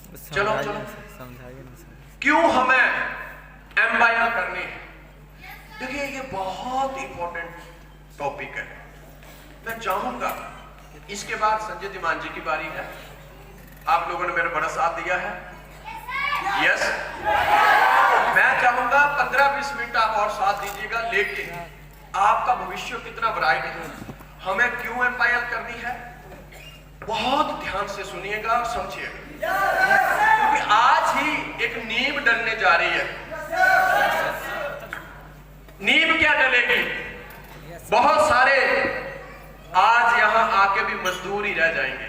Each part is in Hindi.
चलो चलो, क्यों हमें एम्पायर करनी है? देखिए ये बहुत इंपॉर्टेंट टॉपिक है। मैं चाहूंगा इसके बाद संजय धीमान जी की बारी है। आप लोगों ने मेरा बड़ा साथ दिया है। यस, मैं चाहूंगा 15-20 मिनट आप और साथ दीजिएगा, लेकिन आपका भविष्य कितना ब्राइट है, हमें क्यों एम्पायर करनी है, बहुत ध्यान से सुनिएगा और समझिएगा, क्योंकि आज ही एक नींव डलने जा रही है। नींव क्या डलेगी? बहुत सारे आज यहां आके भी मजदूर ही रह जाएंगे,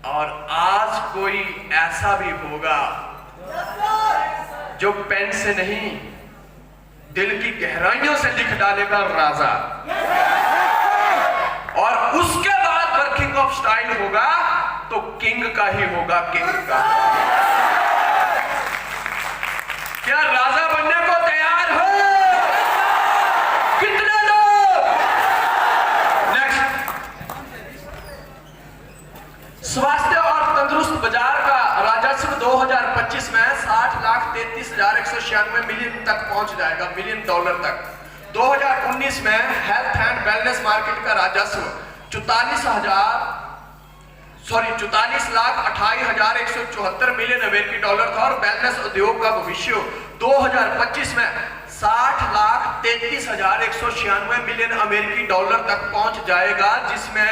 और आज कोई ऐसा भी होगा जो पेन से नहीं दिल की गहराइयों से लिख डालेगा राजा, और उसके बाद वर्किंग ऑफ स्टाइल होगा तो किंग का ही होगा, किंग का। क्या राजा बनने को तैयार हो? कितने लोग? नेक्स्ट, स्वास्थ्य और तंदुरुस्त बाजार का राजस्व 2025 में 60,33,196 मिलियन तक पहुंच जाएगा, मिलियन डॉलर तक। 2019 में हेल्थ एंड वेलनेस मार्केट का राजस्व 44,28,174 मिलियन अमेरिकी डॉलर था, और वेलनेस उद्योग का भविष्य 2025 में 60,33,196 मिलियन अमेरिकी डॉलर तक पहुंच जाएगा, जिसमें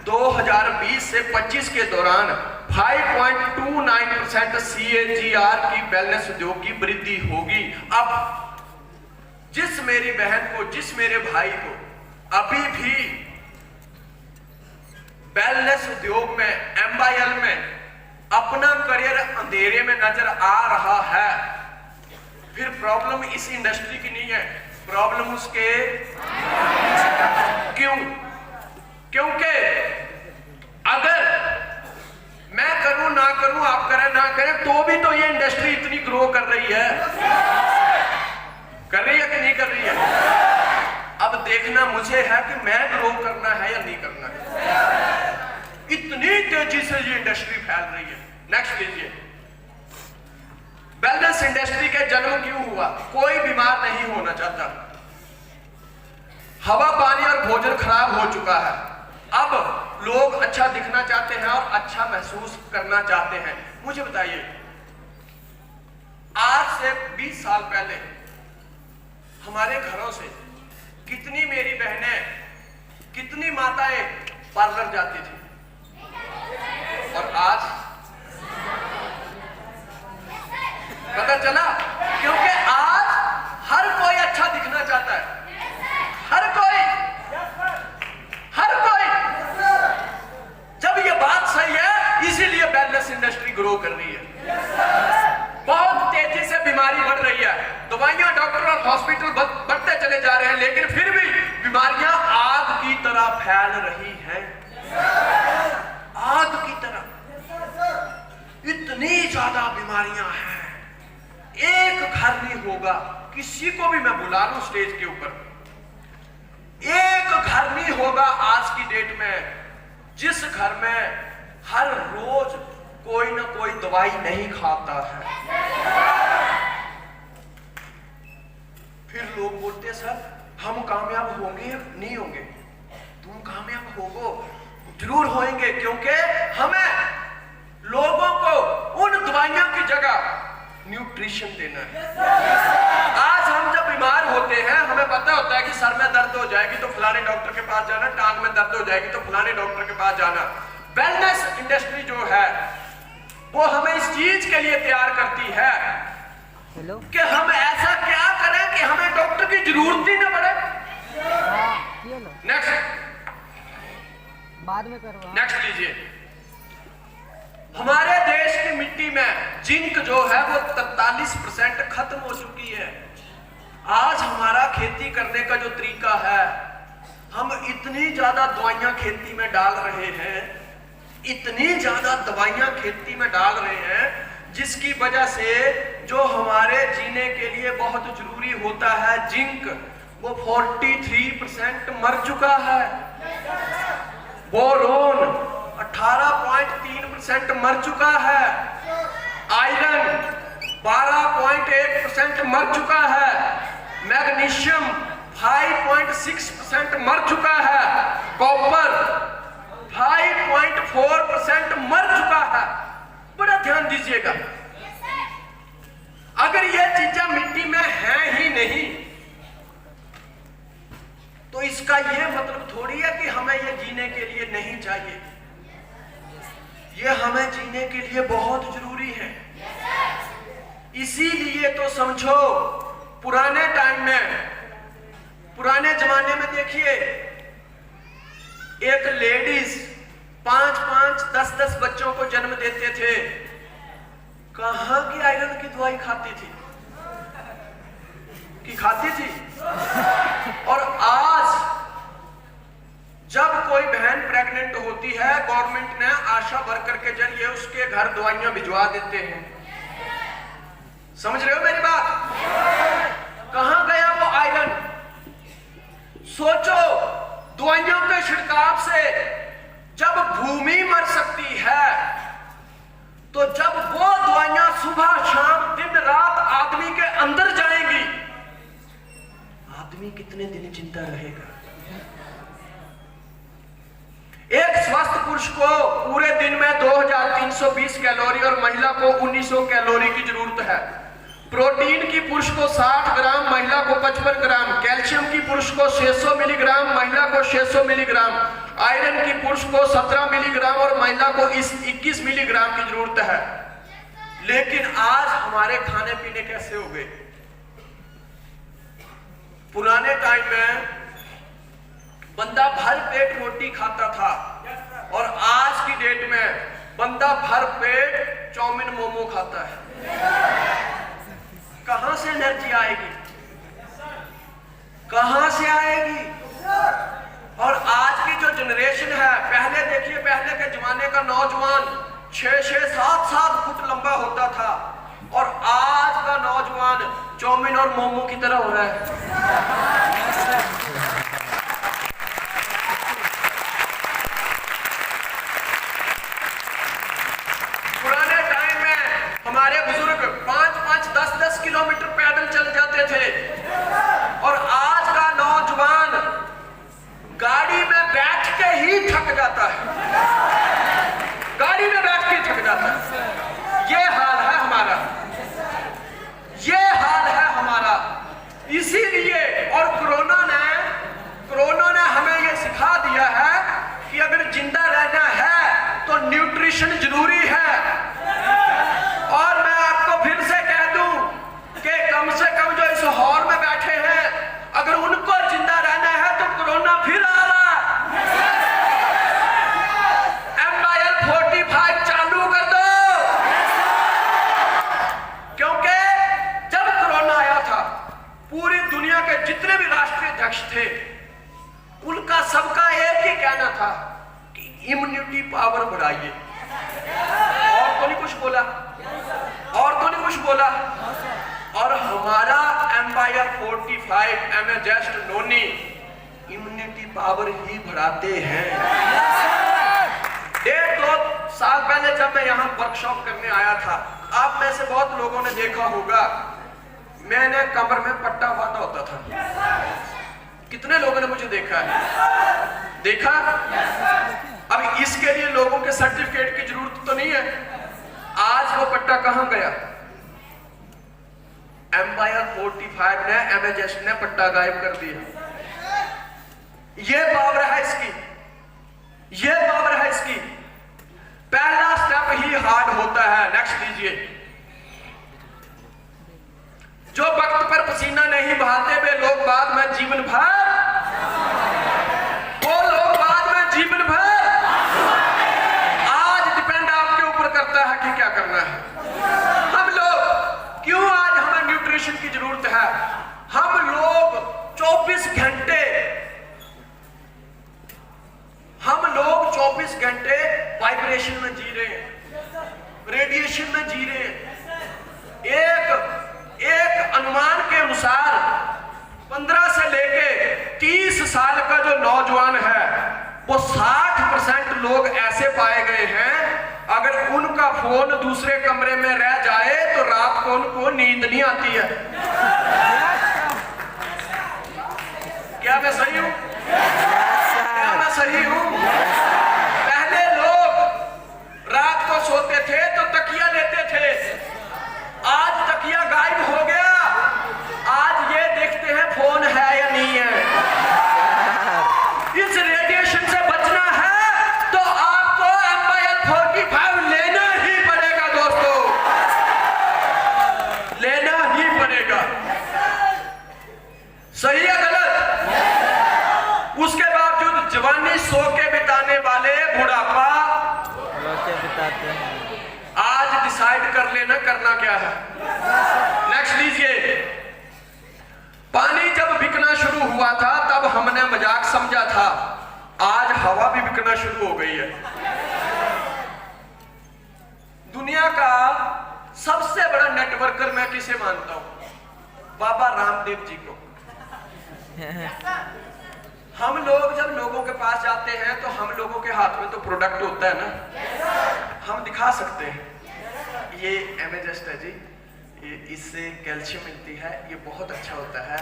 2020 से 25 के दौरान 5.29% CAGR की वेलनेस उद्योग की वृद्धि होगी। अब जिस मेरी बहन को, जिस मेरे भाई को अभी भी वेलनेस उद्योग में, एम्बायल में अपना करियर अंधेरे में नजर आ रहा है, फिर प्रॉब्लम इस इंडस्ट्री की नहीं है, प्रॉब्लम उसके। क्यों? क्योंकि अगर मैं करूं ना करूं, आप करें ना करें, तो भी तो ये इंडस्ट्री इतनी ग्रो कर रही है। कर रही है कि नहीं कर रही है? अब देखना मुझे है कि मैं ग्रो करना है या नहीं करना है। इतनी तेजी से ये इंडस्ट्री फैल रही है। नेक्स्ट लीजिए, वेलनेस इंडस्ट्री के जन्म क्यों हुआ? कोई बीमार नहीं होना चाहता, हवा पानी और भोजन खराब हो चुका है, अब लोग अच्छा दिखना चाहते हैं और अच्छा महसूस करना चाहते हैं। मुझे बताइए, आज से 20 साल पहले हमारे घरों से कितनी मेरी बहनें, कितनी माताएं पार्लर जाती थी, और आज पता चला? क्योंकि आज हर कोई अच्छा दिखना चाहता है, हर कोई, हर कोई। जब ये बात सही है, इसीलिए वेलनेस इंडस्ट्री ग्रो कर रही है। बहुत तेजी से बीमारी बढ़ रही है, दवाइयां, डॉक्टर और हॉस्पिटल बढ़ते चले जा रहे हैं, लेकिन फिर भी बीमारियां आग की तरह फैल रही हैं, आग की तरह। इतनी ज्यादा बीमारियां हैं, एक घर नहीं होगा, किसी को भी मैं बुला लूं स्टेज के ऊपर, एक घर नहीं होगा आज की डेट में जिस घर में हर रोज कोई ना कोई दवाई नहीं खाता है। फिर लोग बोलते हैं, सर हम कामयाब होंगे नहीं होंगे? तुम कामयाब होगो, जरूर होंगे, क्योंकि हमें लोगों को उन दवाइयों की जगह न्यूट्रिशन देना है। आज हम जब बीमार होते हैं, हमें पता होता है कि सर में दर्द हो जाएगी तो फलाने डॉक्टर के पास जाना, टांग में दर्द हो जाएगी तो फलाने डॉक्टर के पास जाना। वेलनेस इंडस्ट्री जो है वो हमें इस चीज के लिए तैयार करती है कि हम ऐसा क्या करें कि हमें डॉक्टर की जरूरत ही ना पड़े। नेक्स्ट, बाद में करो। नेक्स्ट लीजिए, हमारे देश की मिट्टी में जिंक जो है वो 43% खत्म हो चुकी है। आज हमारा खेती करने का जो तरीका है, हम इतनी ज्यादा दवाइयां खेती में डाल रहे हैं, इतनी ज्यादा दवाइयां खेती में डाल रहे हैं, जिसकी वजह से जो हमारे जीने के लिए बहुत जरूरी होता है जिंक, वो 43% मर चुका है। बोरोन 18.3% मर चुका है, आयरन 12.1% मर चुका है, मैग्नीशियम 5.6% मर चुका है, कॉपर 5.4% मर चुका है। बड़ा ध्यान दीजिएगा, अगर ये चीजें मिट्टी में हैं ही नहीं तो इसका ये मतलब थोड़ी है कि हमें ये जीने के लिए नहीं चाहिए। ये हमें जीने के लिए बहुत जरूरी है। इसीलिए तो समझो पुराने टाइम में, पुराने जमाने में देखिए एक लेडीज 5-5, 10-10 बच्चों को जन्म देते थे। कहां की आयरन की दवाई खाती थी कि खाती थी। और आज जब कोई बहन प्रेग्नेंट होती है, गवर्नमेंट ने आशा वर्कर के जरिए उसके घर दवाइयां भिजवा देते हैं। समझ रहे हो मेरी बात? कहां गया वो आयरन? सोचो, दवाइयों के छिड़काव से जब भूमि मर सकती है तो जब वो दवाइयां सुबह शाम दिन रात आदमी के अंदर जाएंगी, आदमी कितने दिन जिंदा रहेगा? एक स्वस्थ पुरुष को पूरे दिन में 2320 कैलोरी और महिला को 1900 कैलोरी की जरूरत है। प्रोटीन की पुरुष को 60 ग्राम, महिला को 55 ग्राम, कैल्शियम की पुरुष को 600 मिलीग्राम, महिला को 600 मिलीग्राम, आयरन की पुरुष को 17 मिलीग्राम और महिला को 21 मिलीग्राम की जरूरत है। लेकिन आज हमारे खाने पीने कैसे हो गए? पुराने टाइम में बंदा भर पेट रोटी खाता था और आज की डेट में बंदा भर पेट चाउमीन मोमो खाता है। कहां से एनर्जी आएगी? कहां से आएगी? और आज की जो जनरेशन है, पहले देखिए, पहले के जमाने का नौजवान 6-6, 7-7 फुट लंबा होता था और आज का नौजवान चाउमीन और मोमो की तरह हो रहा है। पुराने टाइम में हमारे बुजुर्ग 5-5, 10-10 किलोमीटर पैदल चल जाते थे और आज का नौजवान गाड़ी में बैठ के ही थक जाता है। गाड़ी में बैठ के थक जाता है। ये हाल है हमारा, ये हाल है हमारा। इसीलिए और कोरोना ने हमें ये सिखा दिया है कि अगर जिंदा रहना है तो न्यूट्रिशन जरूरी है। और मैं आपको फिर से कह दूं कि कम से कम जो इस हॉल में बैठे हैं, अगर उनको जिंदा रहना है तो कोरोना फिर आ रहा है। MIL-45 चालू कर दो, क्योंकि जब कोरोना आया था पूरी दुनिया के जितने भी राष्ट्रीय अध्यक्ष थे उनका सबका एक ही कहना था कि इम्यूनिटी पावर बढ़ाइए। और तो नहीं कुछ बोला, और तो नहीं कुछ बोला। और हमारा MIL-45 एमेजेस्ट नोनी इम्यूनिटी पावर ही बढ़ाते हैं। 1.5-2 साल पहले जब मैं यहाँ वर्कशॉप करने आया था, आप में से बहुत लोगों ने देखा होगा, मैंने कमर में पट्टा बांधा होता था। कितने लोगों ने मुझे देखा है? देखा? अब इसके लिए लोगों के सर्टिफिकेट की जरूरत तो नहीं है। आज वो पट्टा कहां गया? MIL-45 ने, एमेजेस्ट ने पट्टा गायब कर दिया। ये पावर है इसकी, ये पावर है इसकी। पहला स्टेप ही हार्ड होता है। नेक्स्ट लीजिए। जो वक्त पर पसीना नहीं बहाते वे लोग बाद में जीवन भर, वो लोग बाद में जीवन भर। आज डिपेंड आपके ऊपर करता है कि क्या करना है। हम लोग क्यों, आज हमें न्यूट्रिशन की जरूरत है। हम लोग 24 घंटे, हम लोग 24 घंटे वाइब्रेशन में जी रहे हैं, रेडिएशन में जी रहे हैं। एक अनुमान के अनुसार 15 से लेके 30 साल का जो नौजवान है वो 60% लोग ऐसे पाए गए हैं, अगर उनका फोन दूसरे कमरे में रह जाए तो रात को उनको नींद नहीं आती है। क्या मैं सही हूं? क्या मैं सही हूं? पहले लोग रात को सोते थे तो तकिया लेते थे, आज तकिया गायब हो गया, आज ये देखते हैं फोन है या नहीं है। इस रेडिएशन से बचना है तो आपको MyL45 लेना ही पड़ेगा दोस्तों, लेना ही पड़ेगा। सही है गलत? उसके बावजूद जवानी सो के बिताने वाले बुढ़ापा बिताते हैं। आज डिसाइड कर लेना करना क्या है। नेक्स्ट लीजिए। पानी जब बिकना शुरू हुआ था तब हमने मजाक समझा था, आज हवा भी बिकना शुरू हो गई है। दुनिया का सबसे बड़ा नेटवर्कर मैं किसे मानता हूं? बाबा रामदेव जी को। हम लोग जब लोगों के पास जाते हैं तो हम लोगों के हाथ में तो प्रोडक्ट होता है ना, हम दिखा सकते हैं ये एमेजेस्ट है जी, ये इससे कैल्शियम मिलती है, ये बहुत अच्छा होता है,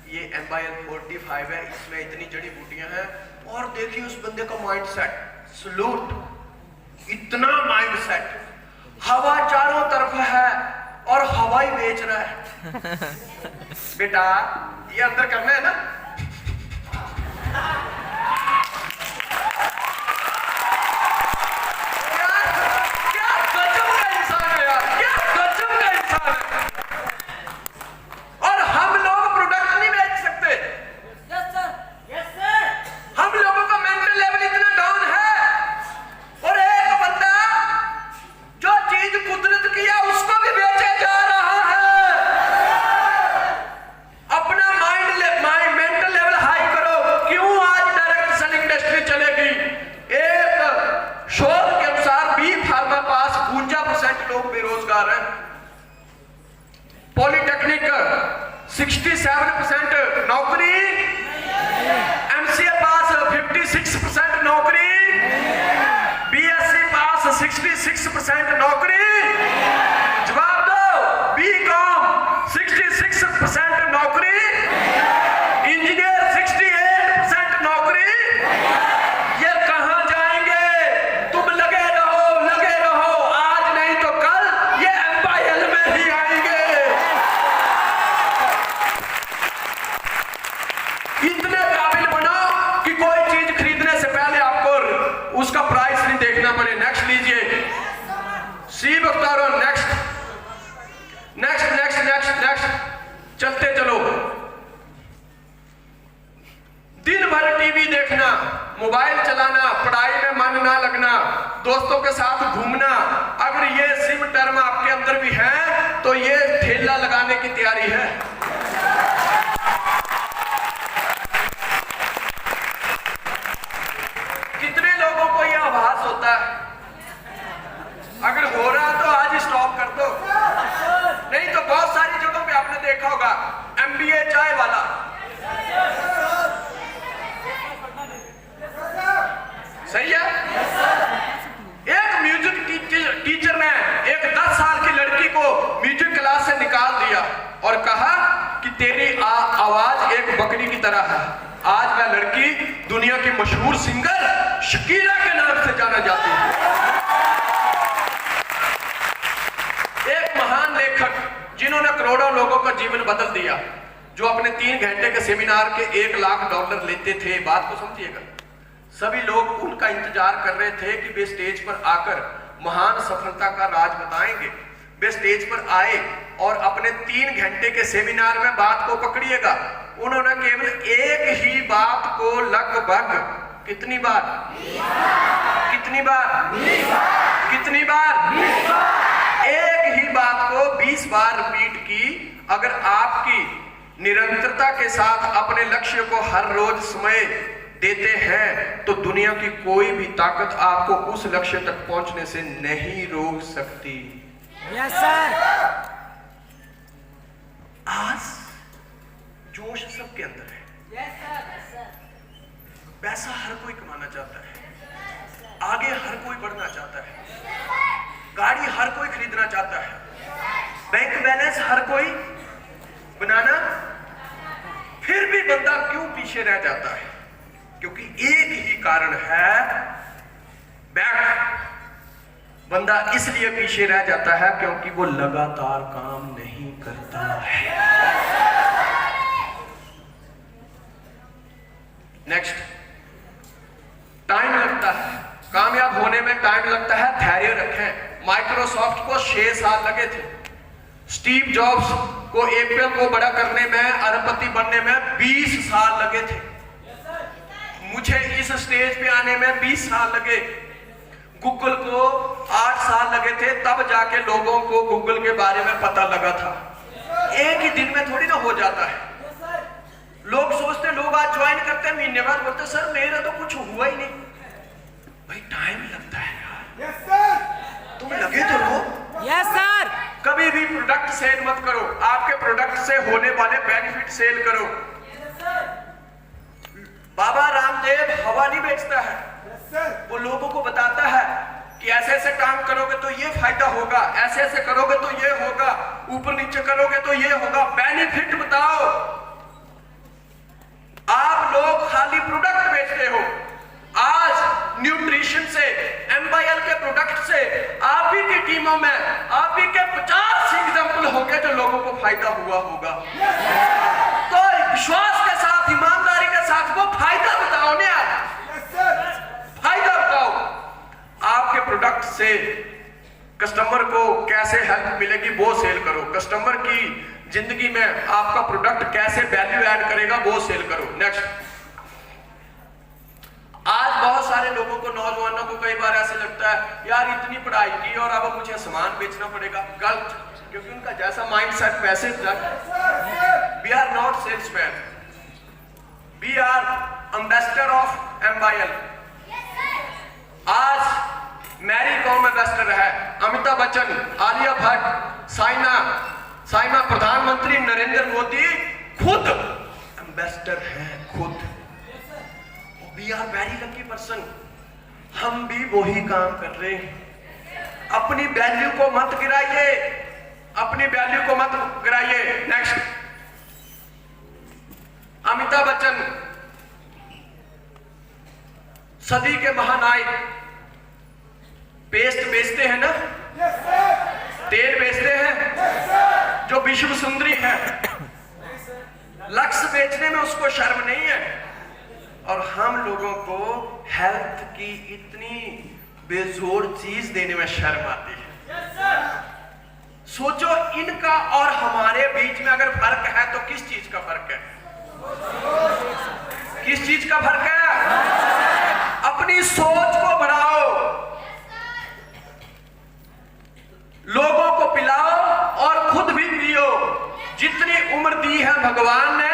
ये MyL45 है, इसमें इतनी जड़ी बूटियां हैं। और देखिए उस बंदे का माइंड सेट, सलूट, इतना माइंड सेट। हवा चारों तरफ है और हवा ही बेच रहा है। बेटा ये अंदर करना है ना, क्या गजब का इंसान है यार, क्या गजब का इंसान है। और हम लोग प्रोडक्ट नहीं बेच सकते। Yes sir. हम लोगों का मेंटल लेवल इतना डाउन है और एक बंदा जो चीज कुदरत की है उसको भी बेचे जा रहा है। अपना मेंटल लेवल हाई करो। क्यों आज डायरेक्ट सेलिंग इंडस्ट्री चलेगी? एक शोध के अनुसार बी फार्मा पास 52% लोग बेरोजगार हैं। पॉलिटेक्निक 67% नौकरी, MCA पास 56% नौकरी, BSc पास 66% नौकरी। जवाब दो, BCom 66% नौकरी, इंजीनियर 68% नौकरी। ये कहां जाएंगे? तुम लगे रहो, आज नहीं तो कल ये MyL में ही आएंगे। इतने काबिल बनो कि कोई चीज खरीदने से पहले आपको उसका प्राइस नहीं देखना पड़े। नेक्स्ट लीजिए। सी बख्तारो। Next next next next next चलते चलो। दिन भर टीवी देखना, मोबाइल चलाना, पढ़ाई में मन ना लगना, दोस्तों के साथ घूमना, अगर ये सिम टर्म आपके अंदर भी है तो ये ठेला लगाने की तैयारी है। कितने लोगों को यह आभास होता है? अगर हो रहा तो आज स्टॉप कर दो, नहीं तो बहुत सारी जगहों पे आपने देखा होगा MBA चाय वाला, सही है। एक म्यूजिक टीचर ने एक 10 साल की लड़की को म्यूजिक क्लास से निकाल दिया और कहा कि तेरी आवाज एक बकरी की तरह है। आज वह लड़की दुनिया की मशहूर सिंगर शकीरा के नाम से जाना जाती है। एक महान लेखक जिन्होंने करोड़ों लोगों का जीवन बदल दिया, जो अपने 3 घंटे के सेमिनार के $1 लाख लेते थे। बात को समझिएगा। सभी लोग उनका इंतजार कर रहे थे कि वे स्टेज पर आकर महान सफलता का राज बताएंगे। वे स्टेज पर आए और अपने 3 घंटे के सेमिनार में बात को पकड़िएगा, उन्होंने केवल एक ही बात को लगभग कितनी बार 1 ही बात को 20 बार रिपीट की। अगर आपकी निरंतरता के साथ अपने लक्ष्य को हर रोज समय देते हैं तो दुनिया की कोई भी ताकत आपको उस लक्ष्य तक पहुंचने से नहीं रोक सकती। Yes sir. आज जोश सबके अंदर है। Yes sir. पैसा हर कोई कमाना चाहता है, आगे हर कोई बढ़ना चाहता है, गाड़ी हर कोई खरीदना चाहता है, बैंक बैलेंस हर कोई बनाना, फिर भी बंदा क्यों पीछे रह जाता है? क्योंकि एक ही कारण है, बैक। बंदा इसलिए पीछे रह जाता है क्योंकि वो लगातार काम नहीं करता है। नेक्स्ट, टाइम लगता है कामयाब होने में, टाइम लगता है, धैर्य रखें। माइक्रोसॉफ्ट को 6 साल लगे थे, स्टीव जॉब्स को एप्पल को बड़ा करने में, अरबपति बनने में 20 साल लगे थे। मुझे इस स्टेज पे आने में 20 साल लगे, गूगल को 8 साल लगे थे, तब जाके लोगों को गूगल के बारे में पता लगा था। एक ही दिन में थोड़ी ना हो जाता है। लोग सोचते, लोग आज ज्वाइन करते हैं, महीने बाद बोलते सर मेरा तो कुछ हुआ ही नहीं। भाई टाइम लगता है यार। यस सर, तुम लगे तो रहो। Yes sir. कभी भी प्रोडक्ट सेल मत करो, आपके प्रोडक्ट से होने वाले बेनिफिट सेल करो। बाबा रामदेव हवा नहीं बेचता है, यस सर, वो लोगों को बताता है कि ऐसे ऐसे काम करोगे तो ये फायदा होगा, ऐसे ऐसे करोगे तो ये होगा, ऊपर नीचे करोगे तो ये होगा। बेनिफिट बताओ। आप लोग खाली प्रोडक्ट बेचते हो। आज न्यूट्रिशन से, एम्बायल के प्रोडक्ट से आप ही की टीमों में आप ही के 50 एग्जाम्पल होंगे जो लोगों को फायदा हुआ होगा। तो विश्वास के साथ, ईमानदारी के साथ वो फायदा बताओ ना यार, यस सर, फायदा बताओ। आपके प्रोडक्ट से कस्टमर को कैसे हेल्प मिलेगी वो सेल करो। कस्टमर की जिंदगी में आपका प्रोडक्ट कैसे वैल्यू ऐड करेगा वो सेल करो। नेक्स्ट, आज बहुत सारे लोगों को, नौजवानों को कई बार ऐसे लगता है यार इतनी पढ़ाई की और अब मुझे सामान बेचना पड़ेगा। गलत, क्योंकि उनका जैसा माइंडसेट वैसे we are not salesman, we are ambassador of एम्बायल। आज मैरी कॉम एम्बेसडर है, अमिताभ बच्चन, आलिया भट्ट, साइना, प्रधानमंत्री नरेंद्र मोदी खुद एम्बेसडर हैं, खुद। We are very lucky person. हम भी वही काम कर रहे हैं। अपनी वैल्यू को मत गिराइए, अपनी वैल्यू को मत गिराइए। नेक्स्ट, अमिताभ बच्चन सदी के महानायक, पेस्ट बेचते हैं ना, यस सर, तेल बेचते हैं, यस सर, जो विश्व सुंदरी है, लक्ष्य बेचने में उसको शर्म नहीं है। और हम लोगों को हेल्थ की इतनी बेजोर चीज देने में शर्म आती है। सोचो, इनका और हमारे बीच में अगर फर्क है तो किस चीज का फर्क है? किस चीज का फर्क है? अपनी सोच को बढ़ाओ, लोगों को पिलाओ और खुद भी पियो। जितनी उम्र दी है भगवान ने,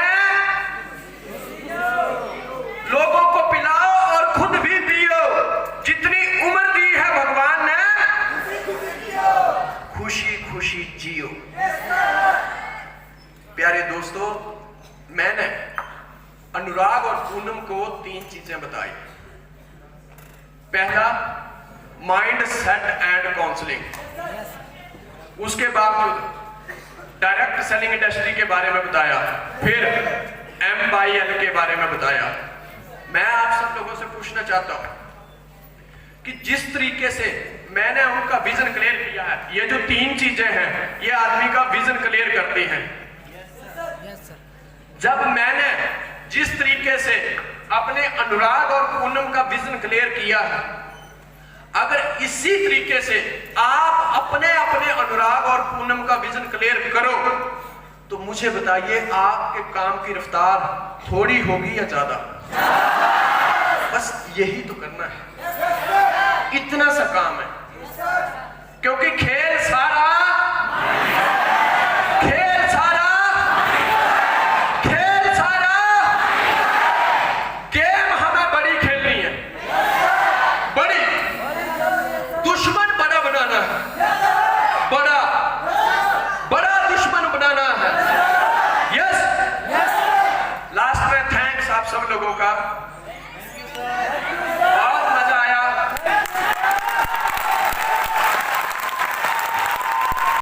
लोगों को पिलाओ और खुद भी पियो। जितनी उम्र दी है भगवान ने, खुशी खुशी जियो। प्यारे दोस्तों, मैंने अनुराग और पूनम को 3 चीजें बताई। पहला, माइंड सेट एंड काउंसलिंग। उसके बावजूद डायरेक्ट सेलिंग इंडस्ट्री के बारे में बताया, फिर MYL के बारे में बताया। मैं आप सब लोगों से पूछना चाहता हूं कि जिस तरीके से मैंने उनका विजन क्लियर किया है, ये जो 3 चीजें हैं ये आदमी का विजन क्लियर करती हैं। जब मैंने जिस तरीके से अपने अनुराग और पूनम का विजन क्लियर किया है, अगर इसी तरीके से आप अपने अपने अनुराग और पूनम का विजन क्लियर करो तो मुझे बताइए आपके काम की रफ्तार थोड़ी होगी या ज्यादा? बस यही तो करना है, इतना सा काम है।